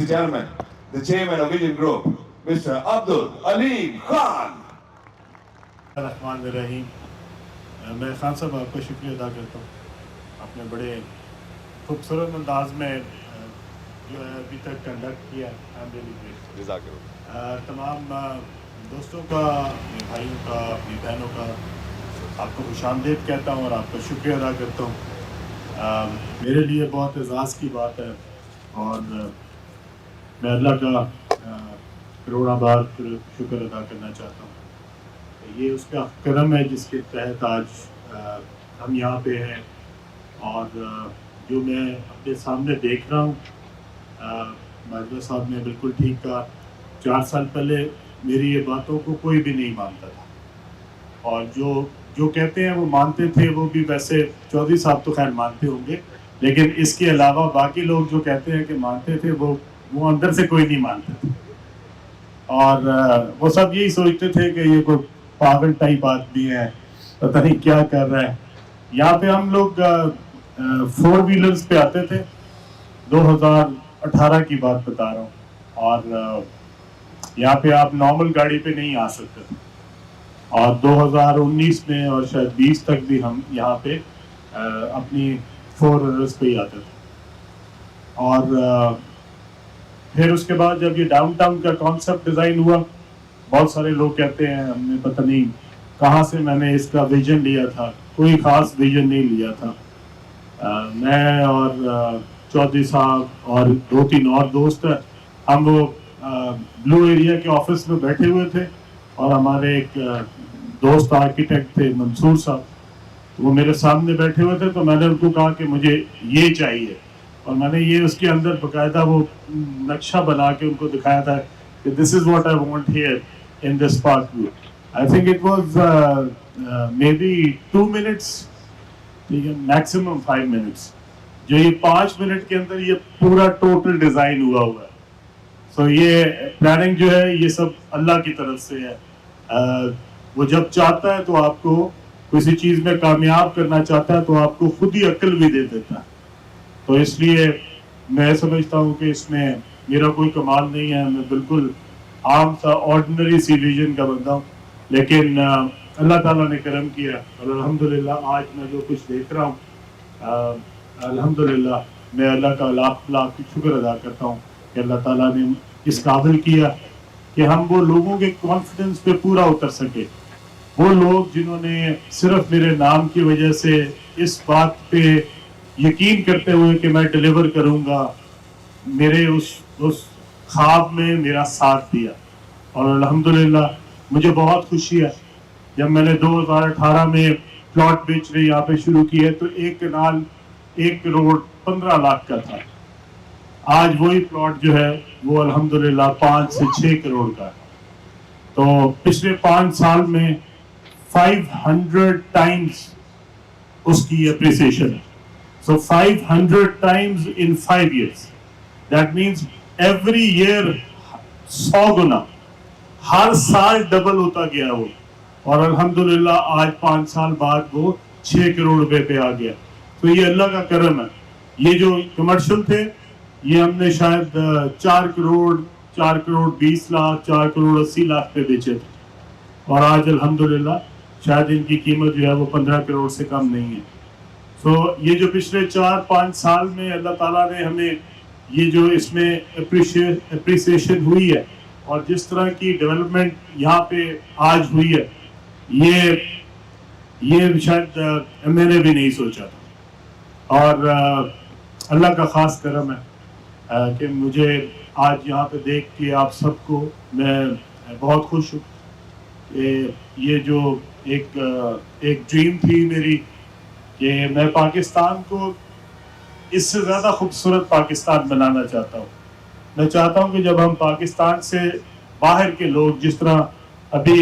and gentlemen, the chairman of Vision Group, Mr. Abdul Aleem Khan. الرحمن الرحیم. میں خان صاحب آپ کا شکریہ ادا کرتا ہوں. آپ نے بڑے خوبصورت انداز میں جو ہے ابھی تک کنڈکٹ کیا. تمام دوستوں کا، اپنے بھائیوں کا، اپنی بہنوں کا آپ کو خوش آمدید کہتا ہوں اور آپ کا شکریہ ادا کرتا ہوں. میرے لیے بہت اعزاز کی بات ہے اور میں اللہ کا کروڑا بار شکر ادا کرنا چاہتا ہوں. یہ اس کا کرم ہے جس کے تحت آج ہم یہاں پہ ہیں. اور جو میں اپنے سامنے دیکھ رہا ہوں، ماجدہ صاحب نے بالکل ٹھیک کہا. 4 سال پہلے میری یہ باتوں کو کوئی بھی نہیں مانتا تھا، اور جو کہتے ہیں وہ مانتے تھے. وہ بھی ویسے چودھری صاحب تو خیر مانتے ہوں گے، لیکن اس کے علاوہ باقی لوگ جو کہتے ہیں کہ مانتے تھے وہ اندر سے کوئی نہیں مانتے تھے. اور وہ سب یہی سوچتے تھے کہ یہ کوئی پاگل ٹائپ آدمی ہے، پتہ نہیں کیا کر رہا ہے. یہاں پہ ہم لوگ 4 ویلرز پہ آتے تھے. 2018 کی بات بتا رہا ہوں. اور یہاں پہ آپ نارمل گاڑی پہ نہیں آ سکتے تھے. اور 2019 میں اور شاید 20 تک بھی ہم یہاں پہ اپنی 4 ویلرز پہ ہی آتے تھے. اور پھر اس کے بعد جب یہ ڈاؤن ٹاؤن کا کانسیپٹ ڈیزائن ہوا، بہت سارے لوگ کہتے ہیں ہم نے پتہ نہیں کہاں سے میں نے اس کا ویژن لیا تھا. کوئی خاص ویژن نہیں لیا تھا. میں اور چودھری صاحب اور 2-3 اور دوست ہیں. ہم وہ بلو ایریا کے آفس میں بیٹھے ہوئے تھے اور ہمارے ایک دوست آرکیٹیکٹ تھے منصور صاحب، وہ میرے سامنے بیٹھے ہوئے تھے. تو میں نے ان کو کہا کہ مجھے یہ چاہیے، اور میں نے یہ اس کے اندر باقاعدہ وہ نقشہ بنا کے ان کو دکھایا تھا کہ this is what I want here in this park view. I think it was maybe 2 minutes, maximum 5 minutes. جو یہ 5 منٹ کے اندر یہ پورا ٹوٹل ڈیزائن ہوا ہے. سو یہ پلاننگ جو ہے یہ سب اللہ کی طرف سے ہے. وہ جب چاہتا ہے تو آپ کو کسی چیز میں کامیاب کرنا چاہتا ہے تو آپ کو خود ہی عقل بھی دے دیتا ہے. تو اس لیے میں سمجھتا ہوں کہ اس میں میرا کوئی کمال نہیں ہے. میں بالکل عام سا آرڈنری سی ویژن کا بندہ ہوں، لیکن اللہ تعالیٰ نے کرم کیا اور الحمدللہ آج میں جو کچھ دیکھ رہا ہوں، الحمدللہ میں اللہ کا لاکھ لاکھ شکر ادا کرتا ہوں کہ اللہ تعالیٰ نے اس قابل کیا کہ ہم وہ لوگوں کے کانفیڈنس پہ پورا اتر سکے. وہ لوگ جنہوں نے صرف میرے نام کی وجہ سے اس بات پہ یقین کرتے ہوئے کہ میں ڈیلیور کروں گا، میرے اس خواب میں میرا ساتھ دیا. اور الحمدللہ مجھے بہت خوشی ہے جب میں نے 2018 میں پلاٹ بیچنے یہاں پہ شروع کی ہے تو 1 کنال 1 کروڑ 15 لاکھ کا تھا. آج وہی پلاٹ جو ہے وہ الحمدللہ 5 سے 6 کروڑ کا ہے. تو پچھلے 5 سال میں 500 ٹائمز اس کی اپریسیشن ہے. So 500 times in 5 years. That means every year 100 گنا، ہر سال ڈبل ہوتا گیا وہ. اور الحمدللہ آج 5 سال بعد وہ 6 کروڑ روپے پہ آ گیا. تو یہ اللہ کا کرم ہے. یہ جو کمرشل تھے یہ ہم نے شاید 4 کروڑ 20 لاکھ 4 کروڑ 80 لاکھ پہ بیچے تھے، اور آج الحمدللہ شاید ان کی قیمت جو ہے وہ 15 کروڑ سے کم نہیں ہے. تو یہ جو پچھلے 4-5 سال میں اللہ تعالیٰ نے ہمیں یہ جو اس میں اپریسیشن ہوئی ہے اور جس طرح کی ڈیولپمنٹ یہاں پہ آج ہوئی ہے، یہ شاید میں نے بھی نہیں سوچا تھا. اور اللہ کا خاص کرم ہے کہ مجھے آج یہاں پہ دیکھ کے آپ سب کو میں بہت خوش ہوں کہ یہ جو ایک ڈریم تھی میری کہ میں پاکستان کو اس سے زیادہ خوبصورت پاکستان بنانا چاہتا ہوں. میں چاہتا ہوں کہ جب ہم پاکستان سے باہر کے لوگ، جس طرح ابھی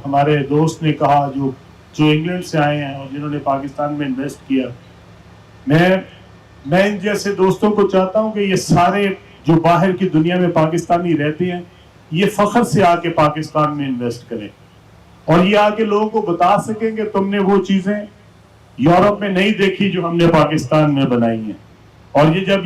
ہمارے دوست نے کہا جو انگلینڈ سے آئے ہیں اور جنہوں نے پاکستان میں انویسٹ کیا، میں ان جیسے دوستوں کو چاہتا ہوں کہ یہ سارے جو باہر کی دنیا میں پاکستانی رہتے ہیں یہ فخر سے آ کے پاکستان میں انویسٹ کریں اور یہ آ کے لوگوں کو بتا سکیں کہ تم نے وہ چیزیں یورپ میں نہیں دیکھی جو ہم نے پاکستان میں بنائی ہیں. اور یہ جب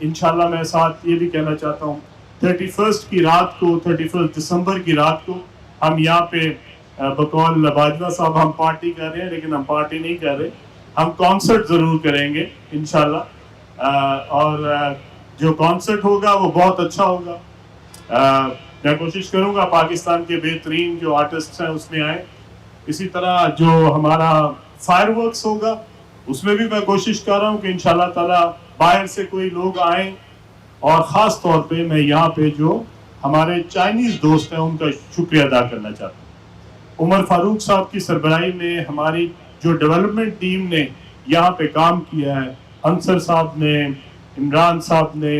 انشاءاللہ میں ساتھ یہ بھی کہنا چاہتا ہوں 31 کی رات کو 31 دسمبر کی رات کو ہم یہاں پہ بقول باجوہ صاحب ہم پارٹی کر رہے ہیں، لیکن ہم پارٹی نہیں کر رہے، ہم کانسرٹ ضرور کریں گے انشاءاللہ، اور جو کانسرٹ ہوگا وہ بہت اچھا ہوگا۔ میں کوشش کروں گا پاکستان کے بہترین جو آرٹسٹ ہیں اس میں آئیں۔ اسی طرح جو ہمارا فائر ورکس ہوگا اس میں بھی میں کوشش کر رہا ہوں کہ انشاءاللہ تعالی باہر سے کوئی لوگ آئیں، اور خاص طور پہ میں یہاں پہ جو ہمارے چائنیز دوست ہیں ان کا شکریہ ادا کرنا چاہتا ہوں۔ عمر فاروق صاحب کی سربراہی میں ہماری جو ڈیولپمنٹ ٹیم نے یہاں پہ کام کیا ہے، انصر صاحب نے، عمران صاحب نے،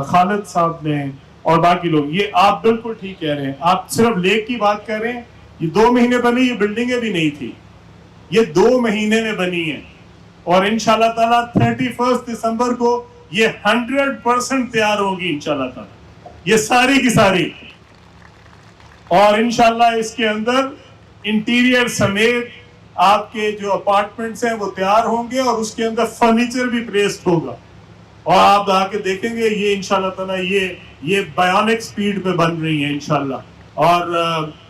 خالد صاحب نے اور باقی لوگ، یہ آپ بالکل ٹھیک کہہ رہے ہیں، آپ صرف لیک کی بات کر رہے ہیں، یہ 2 مہینے بنی، یہ بلڈنگیں بھی نہیں تھی، یہ 2 مہینے میں بنی ہیں، اور انشاءاللہ تعالیٰ 31 دسمبر کو یہ 100% تیار ہوگی انشاءاللہ تعالیٰ، یہ ساری کی ساری، اور انشاءاللہ اس کے اندر انٹیریئر سمیت آپ کے جو اپارٹمنٹس ہیں وہ تیار ہوں گے، اور اس کے اندر فرنیچر بھی پلیسڈ ہوگا، اور آپ آ کے دیکھیں گے یہ انشاءاللہ تعالیٰ یہ بایونک سپیڈ پہ بن رہی ہیں انشاءاللہ۔ اور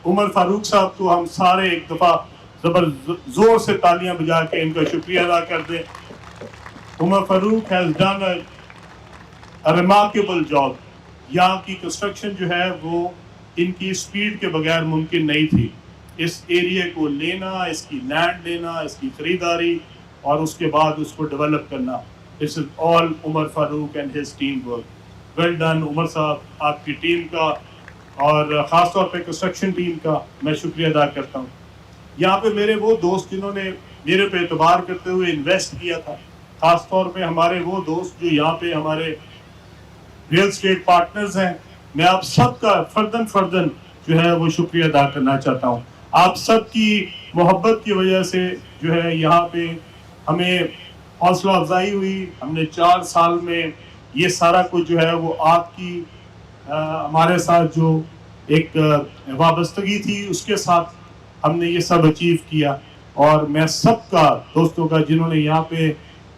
عمر فاروق صاحب کو ہم سارے ایک دفعہ زور سے تالیاں بجا کے ان کا شکریہ ادا کر دیں۔ عمر فاروق has done a remarkable job۔ یہاں کی کنسٹرکشن جو ہے وہ ان کی سپیڈ کے بغیر ممکن نہیں تھی، اس ایریے کو لینا، اس کی لینڈ لینا، اس کی خریداری، اور اس کے بعد اس کو ڈیولپ کرنا، This is all Umar Farooq and his team work. Well done عمر صاحب، آپ کی ٹیم کا اور خاص طور پہ کنسٹرکشن ٹیم کا میں شکریہ ادا کرتا ہوں۔ یہاں پہ میرے وہ دوست جنہوں نے میرے پہ اعتبار کرتے ہوئے انویسٹ کیا تھا، خاص طور پہ ہمارے وہ دوست جو یہاں پہ ہمارے ریئل اسٹیٹ پارٹنرز ہیں، میں آپ سب کا فردن جو ہے وہ شکریہ ادا کرنا چاہتا ہوں۔ آپ سب کی محبت کی وجہ سے جو ہے یہاں پہ ہمیں حوصلہ افزائی ہوئی، ہم نے 4 سال میں یہ سارا کچھ جو ہے وہ آپ کی ہمارے ساتھ جو ایک وابستگی تھی اس کے ساتھ ہم نے یہ سب اچیو کیا، اور میں سب کا دوستوں کا جنہوں نے یہاں پہ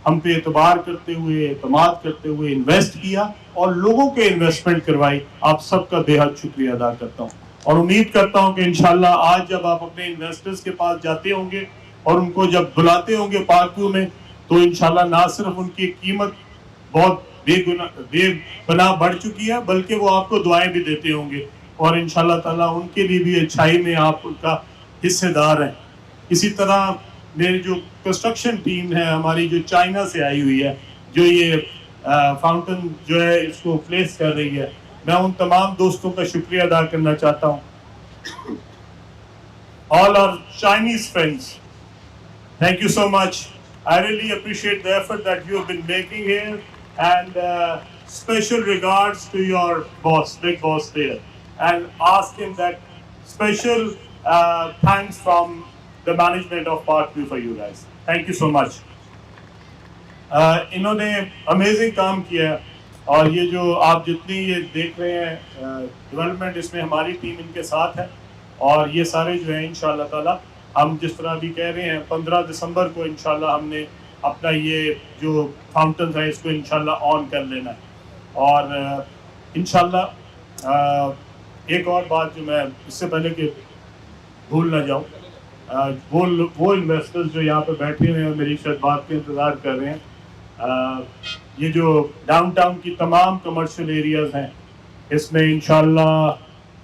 ہم پہ اعتبار کرتے ہوئے، اعتماد کرتے ہوئے انویسٹ کیا اور لوگوں کے انویسٹمنٹ کروائی، آپ سب کا بے حد شکریہ ادا کرتا ہوں، اور امید کرتا ہوں کہ انشاءاللہ آج جب آپ اپنے انویسٹرز کے پاس جاتے ہوں گے اور ان کو جب بلاتے ہوں گے پارک ویو میں، تو انشاءاللہ نہ صرف ان کی قیمت بہت بے پناہ بڑھ چکی ہے، بلکہ وہ آپ کو دعائیں بھی دیتے ہوں گے، اور انشاءاللہ تعالیٰ ان کے لیے بھی اچھائی میں آپ ان کا حصے دار ہیں۔ اسی طرح میری جو کنسٹرکشن ٹیم ہے ہماری، جو چائنا سے آئی ہوئی ہے، جو یہ فاؤنٹن جو ہے اس کو پلیس کر رہی ہے، میں ان تمام دوستوں کا شکریہ ادا کرنا چاہتا ہوں۔ All our Chinese friends, thank you so much. I really appreciate the effort that you have been making here, and special regards to your boss, big boss there, and ask him that special thanks from the management of Parkview for you guys. Thank you so much. انہوں نے amazing کام کیا ہے، اور یہ جو آپ جتنی یہ دیکھ رہے ہیں ڈیولپمنٹ، اس میں ہماری ٹیم ان کے ساتھ ہے، اور یہ سارے جو ہیں انشاءاللہ تعالی ہم جس طرح بھی کہہ رہے ہیں 15 دسمبر کو انشاءاللہ ہم نے اپنا یہ جو فاؤنٹنز ہیں اس کو انشاءاللہ آن کر لینا ہے۔ اور انشاءاللہ ایک اور بات جو میں اس سے پہلے کہ بھول نہ جاؤں، وہ انویسٹرز جو یہاں پہ بیٹھے ہوئے ہیں میری شاید بات کے انتظار کر رہے ہیں، یہ جو ڈاؤن ٹاؤن کی تمام کمرشل ایریاز ہیں، اس میں انشاءاللہ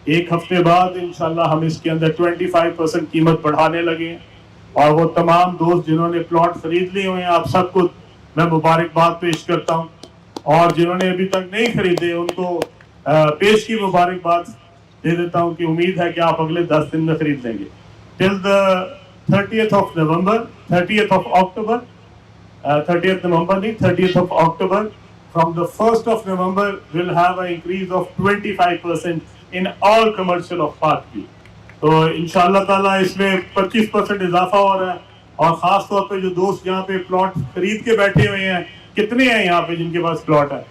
ایک ہفتے بعد انشاءاللہ ہم اس کے اندر 25% قیمت بڑھانے لگے ہیں، اور وہ تمام دوست جنہوں نے پلاٹ خرید لیے ہوئے ہیں آپ سب کو میں مبارکباد پیش کرتا ہوں، اور جنہوں نے ابھی تک نہیں خریدے ان کو پیش کی مبارکباد دے دیتا ہوں کہ امید ہے کہ آپ اگلے 10 دن میں خرید لیں گے۔ Till the 30th of November, 30th of October, 30th November نہیں 30th of October, from the 1st of November we'll have an increase of 25% in all commercial of Parkview. تو انشاءاللہ تعالیٰ اس میں 25% اضافہ ہو رہا ہے، اور خاص طور پہ جو دوست یہاں پہ پلاٹ خرید کے بیٹھے ہوئے ہیں، کتنے ہیں یہاں پہ جن کے پاس پلاٹ ہے؟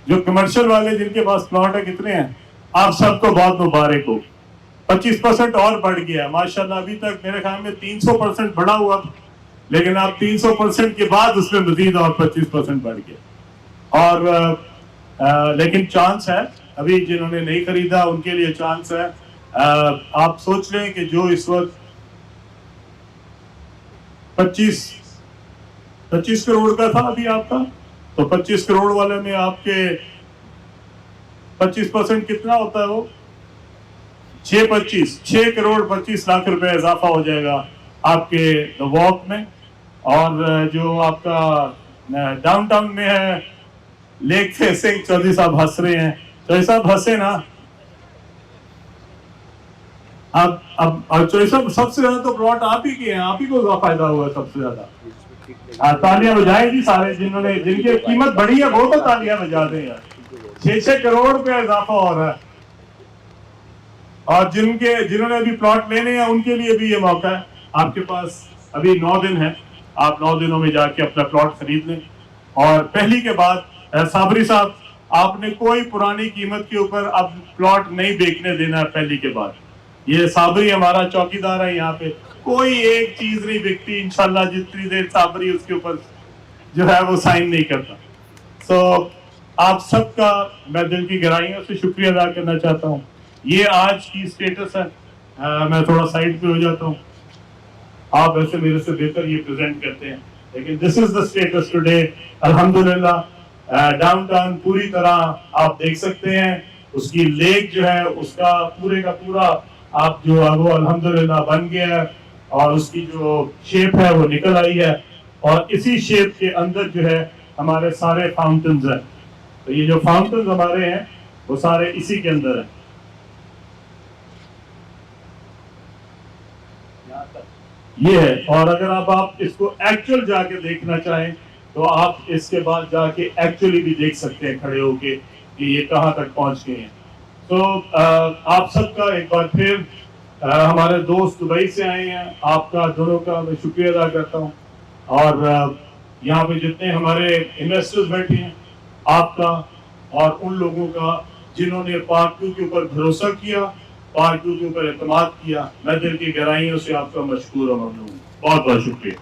جو کمرشل والے جن کے پاس پلاٹ ہے کتنے ہیں؟ آپ سب کو بہت مبارک ہو۔ 25% اور بڑھ گیا ہے ماشاءاللہ، ابھی تک میرے خیال میں 300% بڑھا ہوا تھا، لیکن اب 300% کے بعد اس میں مزید اور 25% بڑھ گیا. اور لیکن چانس ہے, ابھی جنہوں نے نہیں خریدا ان کے لیے چانس ہے. آپ سوچ لیں کہ جو اس وقت 25 کروڑ کا تھا ابھی آپ کا, تو 25 کروڑ والے میں آپ کے 25% کتنا ہوتا ہے, وہ 6 کروڑ 25 لاکھ روپے اضافہ ہو جائے گا آپ کے واک میں. اور جو آپ کا ڈاؤن ٹاؤن میں ہے لیک فیسنگ, چودھری صاحب ہنس رہے ہیں, چودھری صاحب ہنسے نا. اب چودھری صاحب سب سے زیادہ تو پلاٹ آپ ہی کے ہیں, آپ ہی کو فائدہ ہوا ہے سب سے زیادہ. تالیاں بجائیں جی سارے جن کی قیمت بڑی ہے وہ تو تالیاں بجا دیں یار. 6 کروڑ روپے اضافہ ہو رہا ہے. اور جنہوں نے ابھی پلاٹ لینے ہیں ان کے لیے بھی یہ موقع ہے. آپ کے پاس ابھی 9 دن ہے, آپ 9 دنوں میں جا کے اپنا پلاٹ خرید لیں. اور پہلی کے بعد صابری صاحب, آپ نے کوئی پرانی قیمت کے اوپر اب پلاٹ نہیں بیچنے دینا ہے پہلی کے بعد. یہ صابری ہمارا چوکیدار ہے یہاں پہ, کوئی ایک چیز نہیں بکتی انشاءاللہ جتنی دیر صابری اس کے اوپر جو ہے وہ سائن نہیں کرتا. تو آپ سب کا میں دل کی گہرائیوں سے شکریہ ادا کرنا چاہتا ہوں. یہ آج کی سٹیٹس ہے. میں تھوڑا سائڈ پہ ہو جاتا ہوں, آپ ایسے میرے سے بہتر یہ پریزنٹ کرتے ہیں, لیکن دس از دا سٹیٹس ٹوڈے. الحمدللہ ڈاؤن ٹاؤن پوری طرح آپ دیکھ سکتے ہیں, اس کی لیک جو ہے اس کا پورے کا پورا آپ جو ہے وہ الحمدللہ بن گیا ہے, اور اس کی جو شیپ ہے وہ نکل آئی ہے. اور اسی شیپ کے اندر جو ہے ہمارے سارے فاؤنٹنز ہیں. تو یہ جو فاؤنٹنز ہمارے ہیں وہ سارے اسی کے اندر ہیں. یہ ہے. اور اگر آپ اس کو ایکچوئل جا کے دیکھنا چاہیں تو آپ اس کے بعد جا کے ایکچولی بھی دیکھ سکتے ہیں کھڑے ہو کے کہ یہ کہاں تک پہنچ گئے ہیں. تو آپ سب کا ایک بار پھر, ہمارے دوست دبئی سے آئے ہیں, آپ کا دونوں کا میں شکریہ ادا کرتا ہوں. اور یہاں پہ جتنے ہمارے انویسٹرز بیٹھے ہیں, آپ کا اور ان لوگوں کا جنہوں نے پارٹ 2 کے اوپر بھروسہ کیا, پارٹ 2 کے اوپر اعتماد کیا, میں دل کی گہرائیوں سے آپ کا مشکور اور ممنون ہوں. بہت بہت شکریہ.